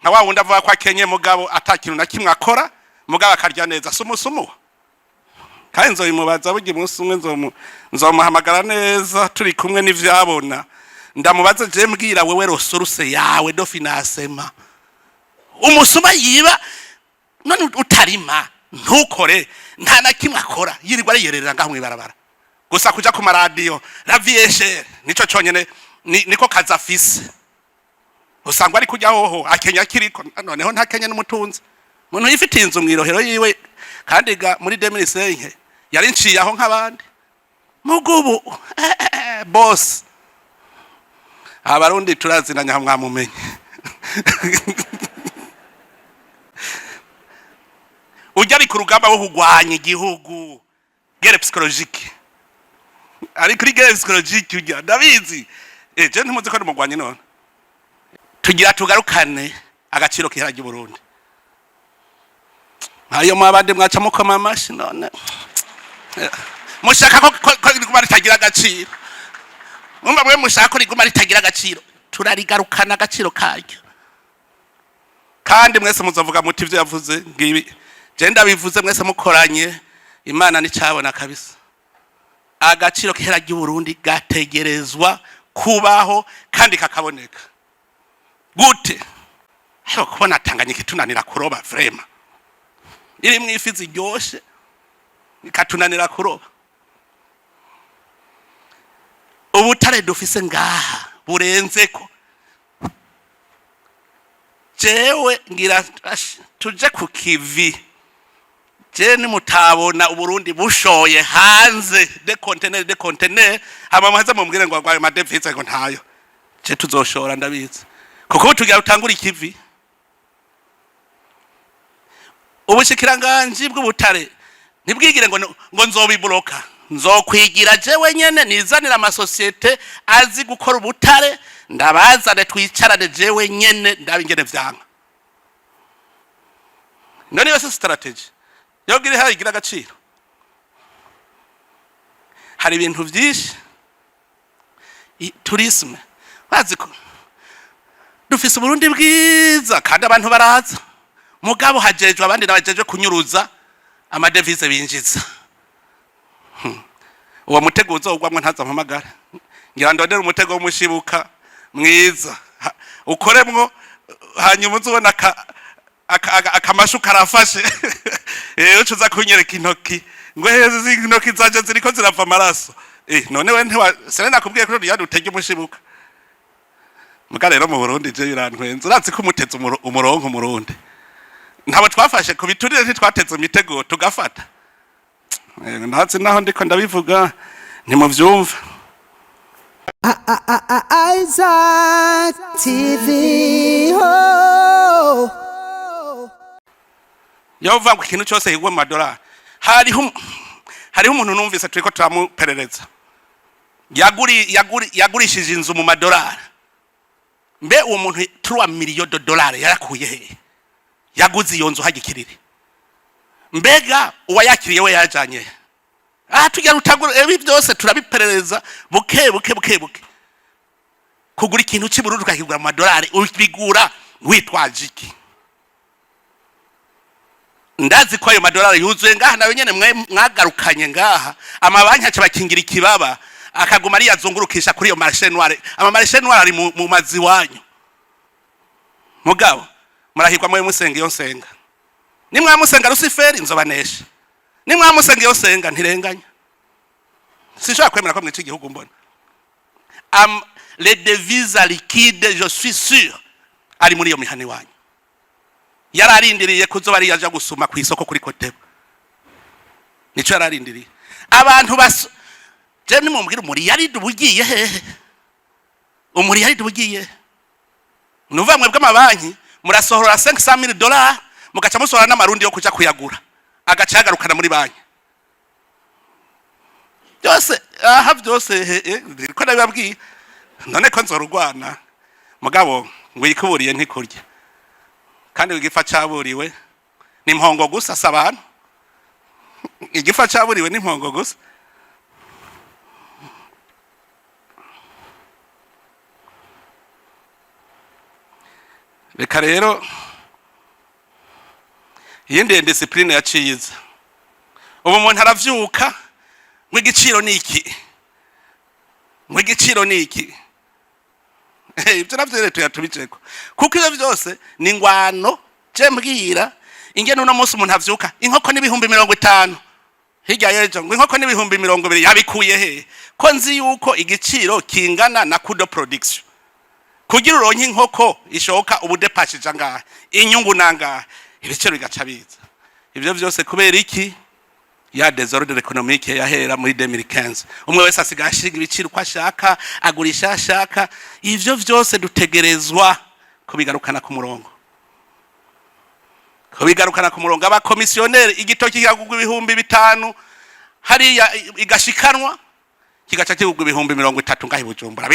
nka wa wundi avuga ko akenye mugabo atakintu na kimwe akora mugabo akarya neza sumusumu kandi nzoyimubaza bugi munsi umwe nzomuhamagara neza turi kumwe n'ivyabona ndamubaza je mbwira wewe rosoruse yawe do finasema umusuma yiba none utarima ntukore nta na kimwe akora yirirwa ariyerera ngaho mwibarabara gusa kuja ku maradiyo la viesher nico cyonyene niko kazafise usangwa ari kujya hoho akenya kiriko noneho nta kenya n'umutunzi umuntu yifitiye inzu mwirohero yiwe kandi ga muri 2005 yari nciye aho nk'abandi mugubu boss abarundi turazinanya hamwe mwamumenye ujya ari ku rugamba wo kugwanya igihugu guerre psychologique ari kuri guerre psychologique ujya ndabizi je ntimuzi ko ndumugwanye none tugira tugarukane agaciro kiharaje Burundi ayo mwabande mwaca mukoma amashi none mushaka ko riguma ritagira agaciro mumba mwe mushaka ko riguma ritagira agaciro turarigarukana agaciro karyo kandi mwese muzavuga muti ivyo yavuze ngibi je ndabivuze mwese mukoranye Imana ni cyabona kabisa agaciro kiharaje Burundi gategerezwa kubaho kandi kakaboneka gute aho kubona Tanganyika itunanira kuroba vrema iri mwifi ziryoshe ikatunanira kuroba ubutare dufise ngaha burenzeko jewe ngira tuje ku kivi je ni mutabona Uburundi bushoye hanze de container hama maze mumbwire ngo agwaye madevise ngo ntayo je tuzoshora ndabizi kuko tugira utangura ikivi ubushikiranganje bw'ubutare nibwigire ngo nzobibloka nzokwigira jewe nyene nizanira amasosiyete azi gukora ubutare ndabazane twicarane jewe nyene ndabingene vyanga none yose strategy yogire hari igira agaciro hari ibintu byinshi tourisme baziko dufise Burundi bwiza kandi abantu baraza mugabo hajejwe abandi nabajeje kunyuruza amadevise binjiza uwo muteguzo ugwamwe ntaza mpamagara ngira ndondera umutego w'umushibuka mwiza ukoremwo hanyuma uzubona akamashu karafashe ucuza kunyereka intoki ngo heze intoki zaje ziriko zirava amaraso none we sene nakubwiye ko yari utege umushibuka muga rero mu Burundi je birantwenze uratse ko umuteze umurongo murundi ntabo twafashe ku biturire ntitwateze imitego tugafata ntatse naho ndiko ndabivuga ntimuvyumva Isaac TV ho yova ku kintu cyose higwa amadolari hariho umuntu numvise turiko turamuperereza yagurishije inzu mu madolari mbe uwo muntu 3 millions de dollars yarakuye he yaguze iyo nzu hagikirire mbega uwayakiriye we yajanye tujya rutagura ibi byose turabiperereza buke kugura ikintu cy'Uburundi ukakigura amadolari ubigura witwaje iki ndazi ko ayo madolari yuzuye ngaha nawe nyene mwagarukanye ngaha amabanki aca bakingira ikibaba akaguma ari yazungurukisha kuri iyo marché noire marché noire ari mu mazi wanyu mugabo murahirwa mwe musenga iyo nsenga nimwe musenga Luciferi nzobanesha nimwe musenga iyo senga ntirenganya sishaka kwemera ko mwici igihugu mbona les devises liquides je suis sûr ari muri iyo mihane wanyu yararindiriye kuzo bari yaje gusuma ku isoko kuri Kotebo nico yararindiriye abantu bas je nimumbwira umuri yari dubugiye hehe umuri yari dubugiye nuva mwe bw'amabanki murasohora $500,000 mugaca musohora n'amarundi yo kuja kuyagura agacagarukana muri banki byose byose ko nabibabwiye none ko nzorugwana mugabo ngo yikuburiye ntikurya kandi igifa caburiwe ni impongo gusa sabana igifa caburiwe ni impongo gusa reka rero yindi discipline yaciyiza ubu umuntu aravyuka mw'igiciro niki mw'igiciro niki ibyo navyo rero tuyatubiceko kuko ivyo byose ni ngwano je mbwira ingene uno munsi umuntu avyuka inkoko n'ibihumbi 50 hirya yejo ngo inkoko n'ibihumbi 200 yabikuye he ko nzi yuko igiciro kingana na kudo production kugira uronke inkoko ishoka ubudepashije ngaha inyungu nangaha ibiciro bigaca biza ivyo byose kubera iki ya désordre économique yahera muri 2015 umwe wese asigashinga ibiciro kwa shaka agurisha ashaka ivyo byose dutegerezwa kubigarukana ku murongo aba komisioneri igitoki kigagugwa ibihumbi 5 hariya igashikanwa kigaca kigugwa ibihumbi 30 ngahi Bujumbura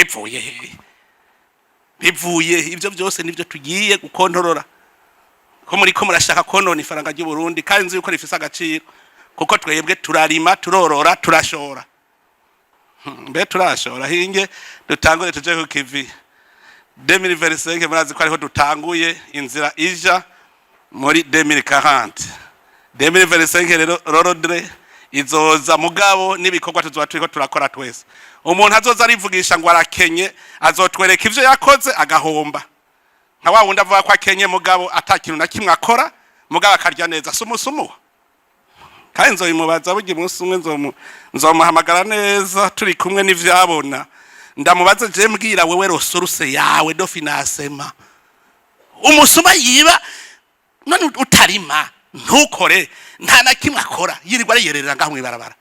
bivuye ivyo byose nivyo tugiye gukontorora ko muri ko murashaka konona ifaranga ry'u Burundi kandi nzi yuko rifise agaciro kuko twebwe turarima turorora turashora mbe turashora hinge dutangure tuje ku kivi 2025 murazi ko ariho dutanguye inzira ija muri 2040 2025 rero rorodre izoza mugabo nibikorwa tuzoba turiko turakora twese umuntu azoza arivugisha ngo arakenye azotwereka ivyo yakoze agahomba nka wa wundi avuga ko akenye mugabo atakintu na kimwe akora mugabo akarya neza sumusumu kandi nzoyimubaza bugi munsi umwe nzomuhamagara neza turi kumwe n'ivyabona ndamubaza je mbwira wewe resource yawe do financement umusuma yiba none utarima ntukore nta na kimwe akora yirirwa ariyerera ngaho mwibarabara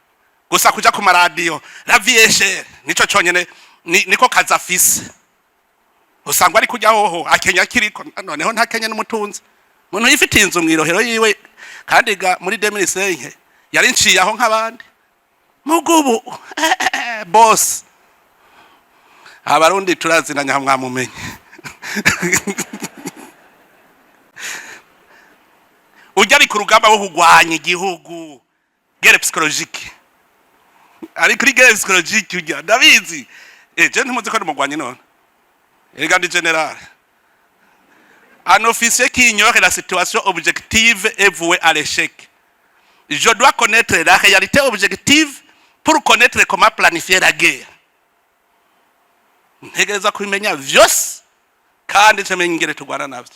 gusa kuja ku maradiyo raviesher nico cyonyene niko kazafise usanga ari kujya hoho akenya kiriko noneho nta kenya n'umutunzi umuntu yifitiye inzu mwirohero yiwe kandi ga muri 2005 yari nciyaho nk'abandi mugubu boss abarundi turazinanya hamwamumenye ujya ari ku rugamba wo kugwanya igihugu guerre psychologique ari kuri guerre psychologique ujya ndabizi je ntimuzi ko ndumugwanye none Regarde général. Un officier qui ignore la situation objective est voué à l'échec. Je dois connaître la réalité objective pour connaître comment planifier la guerre. Ntegereza kubimenya vyose kandi cemenya ingere tugwana navyo.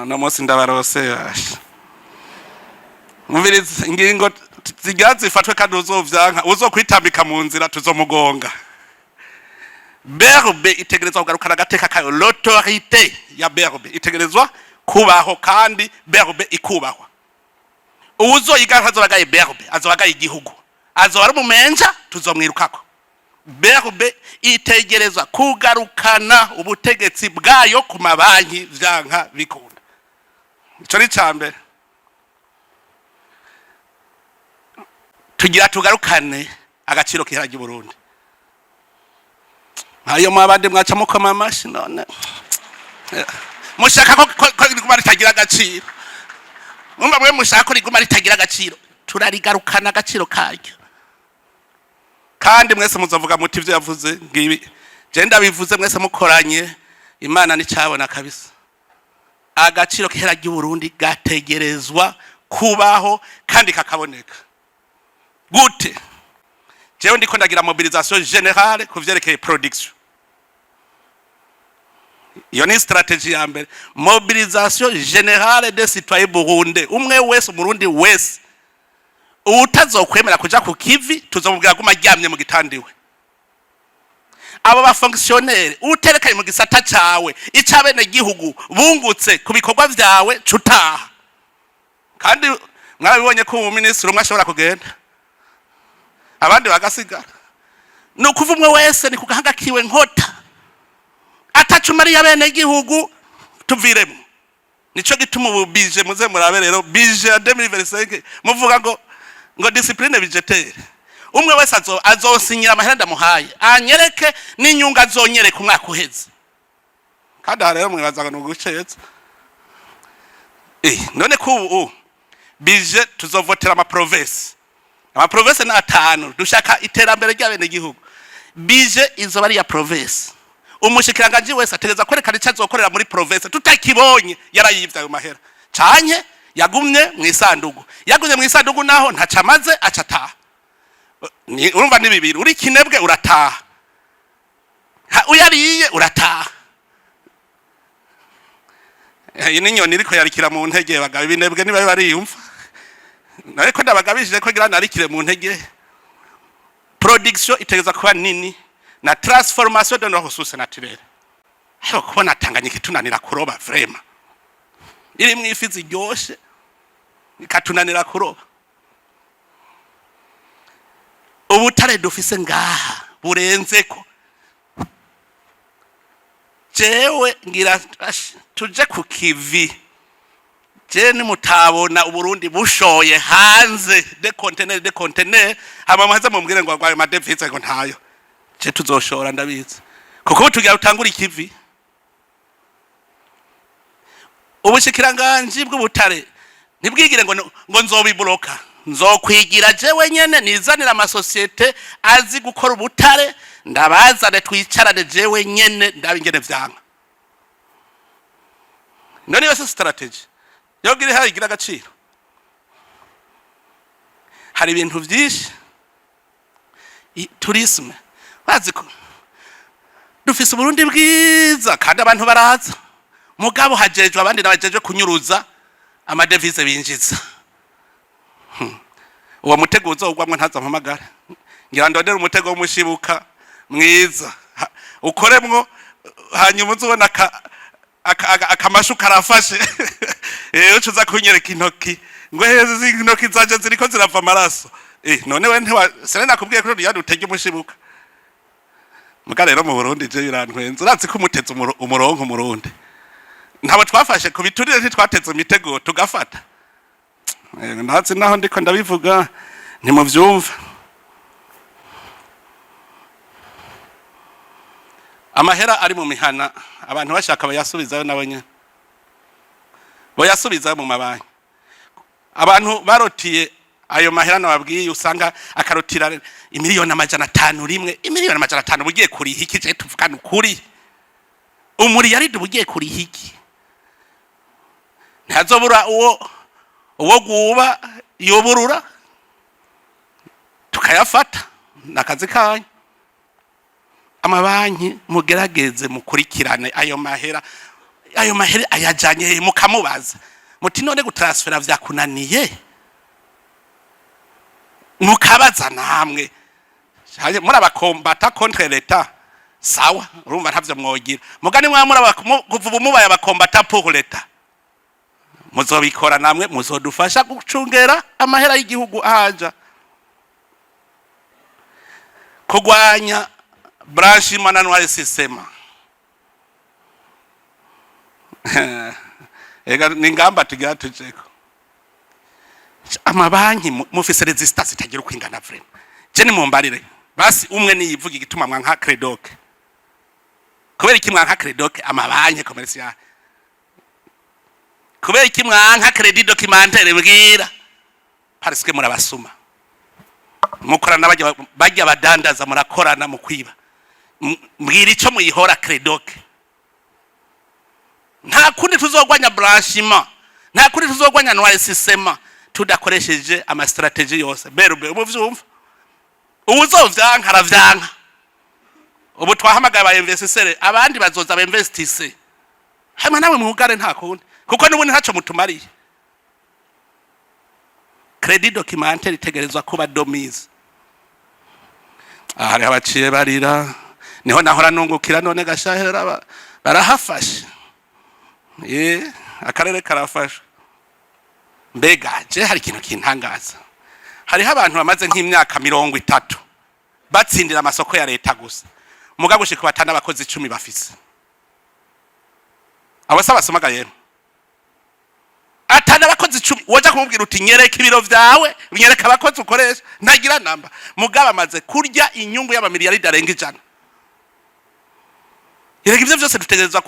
No munsi ndabarose yasha. Mubiriza ingingo zigazi fatwe kandi uzovyanka uzokwitambika mu nzira tuzomugonga. Berbe itegerezwa kugarukana gateka kayo l'autorité ya berbe itegerezwa kubaho kandi berbe ikubahwa uzo yigaho azobagaye berbe azobagaye igihugu azobara umumenja tuzomwirukako berbe itegerezwa kugarukana ubutegetsi bwayo ku mabanki vyanka bikunda ico ni cambe tugira tugarukane agaciro kiharaje Burundi ayo mabande mwaca mukoma amashi none mushaka ko riguma ritagira agaciro mumba mwe mushaka ko riguma ritagira agaciro turarigarukana agaciro karyo kandi mwese muzovuga muti ivyo yavuze ngibi je ndabivuze mwese mukoranye Imana ni cyabona kabisa agaciro kihera ry'u Burundi gategerezwa kubaho kandi kakaboneka gute jewe ndiko ndagira mobilisation générale kuvyerekeye production iyo ni strategie ya mbere mobilisation générale des citoyens burundais umwe wese umurundi wese utazokwemera kuja ku kivi tuzomubwira guma ryamye mu gitandiwe abo ba fonctionnaire uterekanye mu gisata cawe icabene gihugu bungutse ku bikorwa vyawe cutaha kandi mwabibonye ko umuministri umwe ashobora kugenda abandi bagasigara nukuva umwe wese ni kugahangakiwe nkota atacumari yabene gihugu tuviremo nico gituma ubije muze murabe rero bije ya 2025 muvuga ngo discipline budgetaire umwe wese azosinyira amahera ndamuhaye anyereke n'inyunga azonyereka umwaka uheze kandi rero mwibazaga no gucetsa none ko bije tuzovotera ama province na 5 dushaka iterambere ry'abene gihugu bije izo bari ya province umushikiranganje wese ategeza kwerekana icyo azokorera muri province tutakibonye yarayivye ayo mahera canke yagumye mu isandugu yagumye mu isandugu naho ntacamaze acataha urumva ni bibiri uri kinebwe urataha uyariye urataha iyi ni nyoni iriko yarikira mu ntege bagabo binebwe niba bariyumva nariko ndabagabishije ko gira narikire mu ntege production itegeza kuba nini na transformation de nos ressources naturelles aho kubona Tanganyika itunanira kuroba vraiment iri mu ifi ziryoshe ikatunanira kuroba ubutare dufise ngaha burenzeko jewe ngira tuje ku kivi je ni mutabona uburundi bushoye hanze de container hama maze mumbwire ngo agwaye madevise ngo ntayo je tuzoshora ndabizi kuko tugira utangura ikivi ubushikiranganje bw'ubutare nibwigire ngo nzobibloka nzokwigira jewe nyene nizanira amasosiyete azi gukora ubutare ndabazane twicarane jewe nyene ndabingene vyanga none yose strategy yogire hari igira agaciro hari ibintu byinshi tourisme baziko dufise Burundi bwiza kandi abantu baraza mugabo hajejwe abandi nabajeje kunyuruza amadevise binjiza uwo mutego uzogwamwe ntaza mpamagara ngira ndondera umutego w'umushibuka mwiza ukoremwo hanyuma uzobona akamashu karafashe ucuza kunyereka intoki ngo heze intoki zaje ziriko zirava amaraso none we sene nakubwiye ko yadutege umushibuka muga rero mu Burundi je birantwenze uratse ko umuteze umurongo murundi ntabo twafashe ku biturire ntitwateze imitego tugafata ndatse naho ndiko ndabivuga ntimuvyumva amahera ari mu mihana abantu bashaka bayasubizayo nabonye boyasubiza mu mabanki abantu barotiye ayo mahera nababwiye usanga akarotira imiliyoni 500 rimwe imiliyoni 500 bugiye kuri hiki je tuvugana ukuri umuri yari dubugiye kuri hiki ntazobura uwo guba yoburura tukayafata nakazi kanyu amabanki mugerageze mukurikirane ayo mahera ayajanye mukamubaza muti none gutransfera vyakunaniye mukabaza namwe muri abakombata contre l'etat sawa urumva ntavyo mwogira mugani mwamura kuvuba mubaye abakombata pour l'etat muzobikora namwe muzodufasha gucungera amahera y'igihugu ahaja kugwanya blanchiment na noir system ega ningamba tugira tujeko amabanki mufise resistance itagira kwingana vraiment je ni mumbarire basi umwe ni yivuga igituma mwanka credoc kubera iki mwanka credoc amabanki commercial kubera iki mwanka credit documentaire bwira parce que murabasuma mukorana bajya badandaza murakorana mu kwiba mbwira ico muyihora credoc nta kundi tuzogwanya blanchiment nta kundi tuzogwanya noir system tudakoresheje ama strategy yose berube umuvyumva ubuzovyanka aravyanka ubu twahamagaye ba investisseur abandi bazoza ba investisse hamwe nawe muhugare nta kundi kuko nubundi ntaco mutumariye credit documentaire itegerezwa kuba domise ahari abaciye barira niho nahora nungukira none gashahera barahafashe akarere karafashe mbega je hari ikintu kintangaza hariho abantu bamaze nk'imyaka 30 batsindira amasoko ya leta gusa muga gushika batana abakozi 10 bafise abasa basomagaye atana abakozi 10 woja kumubwira uti nyereka ibiro vyawe nyereka abakozi ukoresha ntagira namba mugaba amaze kurya inyungu y'abamiliyaridi arenga 100 yereka ivyo vyose dutegerezwa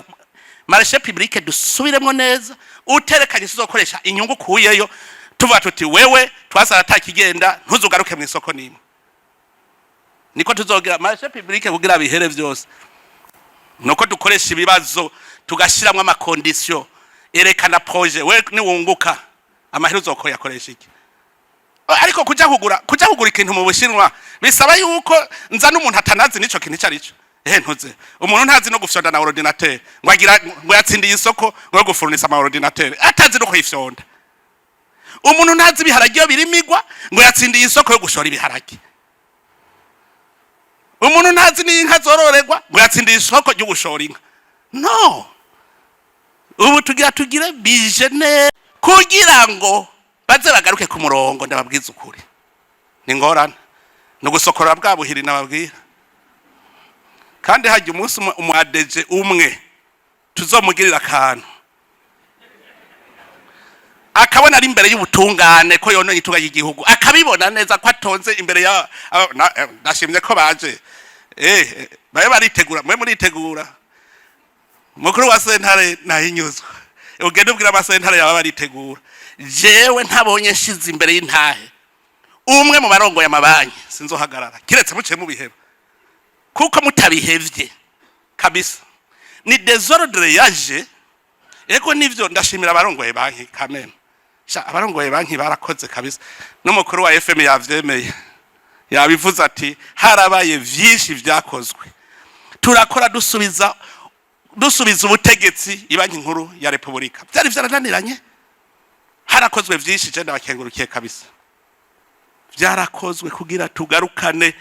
marché public dusubiremo neza uterekanye tuzokoresha inyungu kuyeyo tuva tuti wewe twasara atakigenda ntuzugaruke mu isoko nimwe niko tuzogira marché public kugira bihere vyose nuko dukoresha ibibazo tugashiramwe amakondisiyo erekana projet we niwunguka amahera uzokoyakoresha iki. Ariko kuja kugura ikintu mu Bushinwa bisaba yuko nza n'umuntu atanazi nico kintu cyarico. Ntuze umuntu ntazi no gufyonda na ordinateur ngo yatsindiye isoko ngo gufurnisa ama ordinateur atazi no kuyifyonda. Umuntu ntazi ibiharage birimigwa ngo yatsindiye isoko yo gushora ibiharage. Umuntu ntazi n'inka zororerwa ngo yatsindiye isoko ryo gushora inka. No, ubu tugire bijene kugira ngo baze bagaruke ku murongo. Ndababwiza ukuri ni ngorane no gusokorera bwa buhiri nababwira. Kandi hajya umunsi umwadeje umwe tuzomugirira akantu akabona ari imbere y'ubutungane ko yononye itunga y'igihugu, akabibona neza ko atonze imbere ya ndashimye ko baje babe baritegura. Mwe muritegura mukuru wa sentare nahinyuzwa ugende ubwira amasentare yaba baritegura. Jewe ntabonye nshize imbere y'intahe umwe mu barongo ya mabanki sinzohagarara kiretse muciye mu biheba, kuko mutabihevye kabisa ni desordre yaje. Ego nivyo ndashimira abarongoye banki kamena abarongoye banki barakoze kabisa. N'umukuru wa FM yavyemeye yabivuze ati harabaye vyinshi vyakozwe, turakora dusubiza ubutegetsi ibanki nkuru ya Republika. Byari vyarananiranye, harakozwe vyinshi je ndabakengurukiye kabisa. Vyarakozwe kugira tugarukane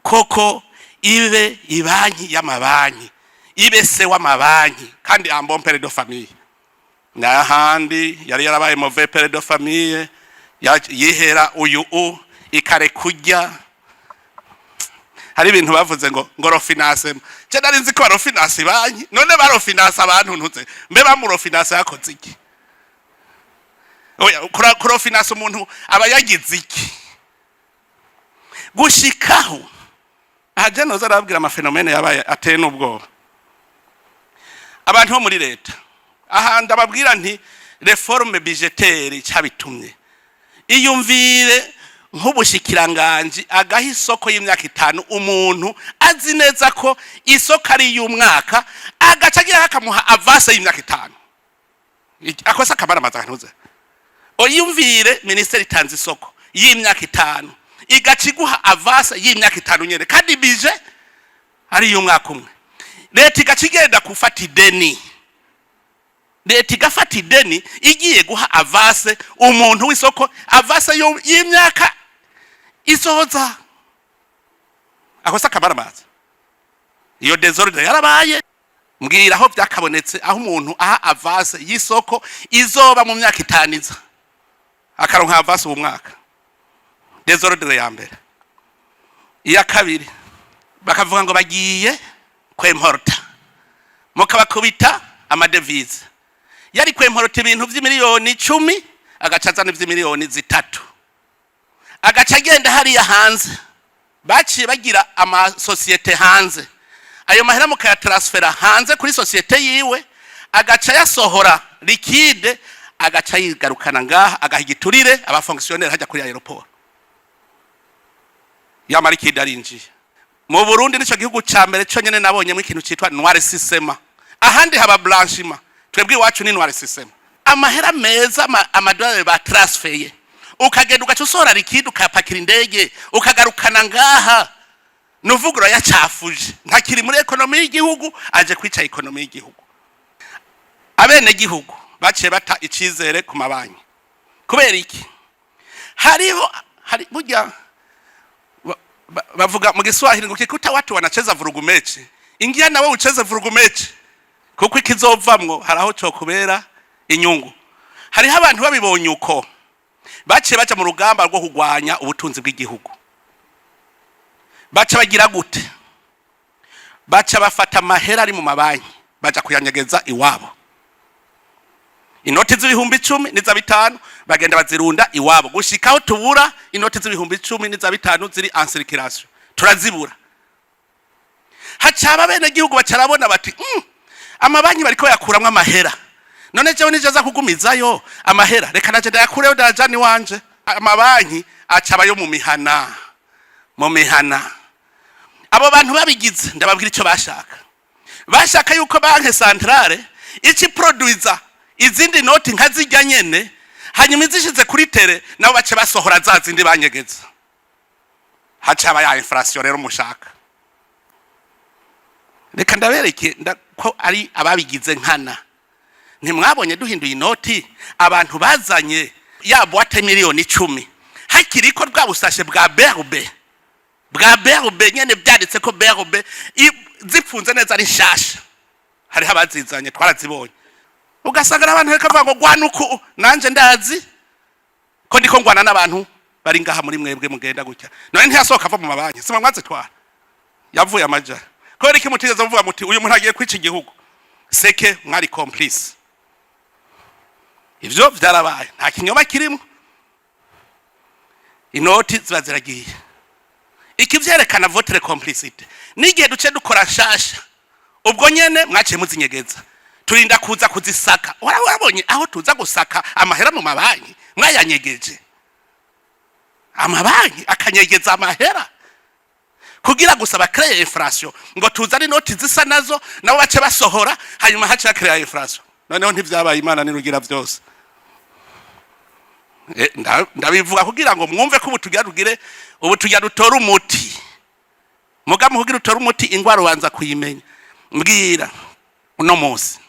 koko ibe ibanki y'amabanki ibe se w'amabanki kandi un bon père de famille. N'ahandi yari yarabaye mauvais père de famille yihera uyu ikare kujya. Hari ibintu bavuze ngo rofinance je nari nzi ko barofinance banki, none barofinance abantu ntuze mbe bamurofinance yakoze iki? Oya kurofinance umuntu aba yagize iki gushikaho aje noza arabwira amafenomene yabaye ateye n'ubwoba abantu bo muri leta. Ahandi ababwira nti reforme budgetaire cyabitumye iyumvire nk'ubushikiranganje agaha isoko y'imyaka 5 umuntu azi neza ko isoko ari y'umwaka agaca agira akamuha avance y'imyaka 5 akosa kabara mazantuze. Oyumvire ministeri itanze isoko y'imyaka 5 igaciguha avance y'imyaka 5 nyene kandi bije ari y'umwaka umwe. Leta igacigenda kufata ideni, leta igafata ideni igiye guha avance umuntu w'isoko avance y'imyaka isoza akosa kabara maza. Iyo desordre yarabaye mbwira aho byakabonetse aho umuntu aha avance y'isoko izoba mu myaka 5 iza akaronka avance uwo mwaka. Desordre ya mbere. Iya kabiri bakavuga ngo bagiye kwemporta mukabakubita amadevise. Yari kwemporta ibintu vy'imiliyoni 10 agacazana ivy'imiliyoni 3 agaca agenda hariya hanze. Baciye bagira ama societe hanze, ayo mahera mukaya transfera hanze kuri societe yiwe agaca yasohora liquide agaca yigarukana ngaha agahigiturire aba fonctionnaire hajya kuri aeroport. Yamara liquide arinjiye mu Burundi nico gihugu ca mbere cyo nyene nabonye mu ikintu citwa noir system. Ahandi haba blanchiment, twebwe iwacu ni noir system. Amahera meza amadolari ba transfeye ukagenda ugaca usora liquide ukapakira indege ukagarukana ngaha. Nuvugura yacafuje ntakiri muri ekonomi y'igihugu aje kwica ekonomi y'igihugu. Abene gihugu baciye bata icizere ku mabanki kubera iki? Hari burya bavuga mu Kiswahili ngo kikuta watu wanacheza vurugu mechi ingia nawe ucheze vurugu mechi kuko ikizovamwo haraho cyo kubera inyungu. Hari abantu babibonye uko baciye baca mu rugamba rwo kugwanya ubutunzi bw'igihugu. Baca bagira gute? Baca bafata amahera ari mu mabanki baca kuyanyegeza iwabo. Inoti z'ibihumbi 10 niza 5 bagenda bazirunda iwabo gushikaho tubura inoti z'ibihumbi 10 niza 5 ziri en circulation turazibura. Hacaba bene gihugu bacarabona bati amabanki bariko yakuramwe amahera, none jewe nijaza kugumizayo amahera reka naje ndayakureho darajani wanje. Amabanki acabayo mu mihana. Abo bantu babigize ndababwira ico bashaka. bashaka yuko banke centrale iki producer izindi noti nkazijya nyene hanyuma izishize kuri tere nabo bace basohora za zindi banyegeza hacaba ya inflation rero mushaka. Reka ndabereke ko ari ababigize nkana. Ntimwabonye duhinduye inoti abantu bazanye ya boîte miliyoni 10 hakiriko bwa busashe bwa berbe nyene byanditse ko berbe zipfunze neza ari shasha hari habazizanye twarazibonye ugasanga abantu bakavuga ngo gwanuko nanje ndazi ko ndiko ngwana n'abantu bari ngaha muri mwebwe mugenda gutya none ntiyasohoka ava mu mabanki sima mwaze twara yavuye amaja ko riki mutigeze mvuga muti uyu muntu agiye kwica igihugu seke mwari complice ivyo vyarabaye nta kinyoma kirimo inoti ziba ziragiye ikivyerekana votre complicité nigihe duce dukora shasha ubwo nyene mwaciye muzinyegeza turinda kuza kuzisaka warabonye aho tuza gusaka amahera mu mabanki mwayanyegeje amabanki akanyegeza amahera kugira gusaba créer inflation ngo tuzane inoti zisa nazo nabo bace basohora hanyuma haca créer inflation noneho ntivyabaye Imana nirugira byose. Ndabivuga kugira ngo mwumve ko ubu tujya dutora umuti muga muhugira utora umuti ingwara ubanza kuyimenya mbwira uno munsi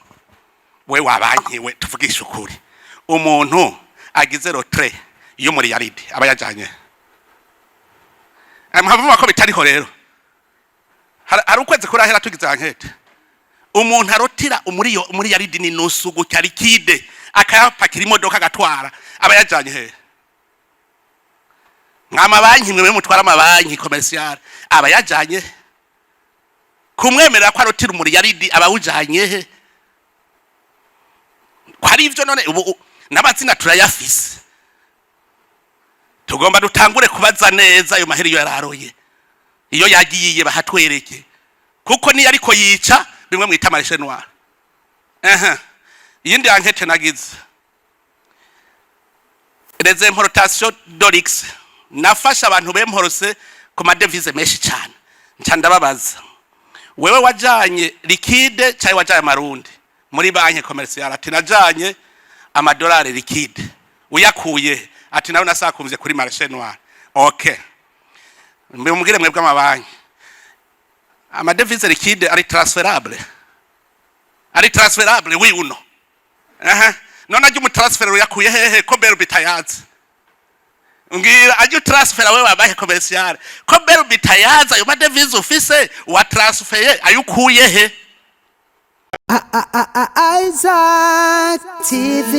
we wabankiwe tuvugisha ukuri umuntu agize rotre iyo muri yaridi aba yajanye amhavuga ko bitariho rero hari ukwezi kurahera tugize ankete umuntu arotira muri yaridi ni nusu gutya likide akayapakira imodoka agatwara aba yajanye he nkama banki mwe mutwara amabanki commercial aba yajanye kumwemerera ko arotira muri yaridi aba ujanye he kwari ivyo none ubu n'abazina turayafise tugomba dutangure kubaza neza ayo maheri yo yararoye iyo yagiye bahatwereke kuko ni ariko yica bimwe mwita marché noir yindi ankete nagize les importations d'Orix nafasha abantu bemporose ku madevise menshi cyane ncandababaza wewe wajanye liquide cyangwa wajanye marundi muri banki commercial ati najanye amadolari liquide uyakuye ati nawe nasakumvye kuri marché noir okay mbe mugire mwebwe amabanki amadevise liquide ari transferable oui ou non none ajye umutransfer uyakuye hehe ko bero bitayaza ngira ajye transfer wewe wabahe commercial ko bero bitayaza yo madevise office wa transfer ayukuye he Isaac TV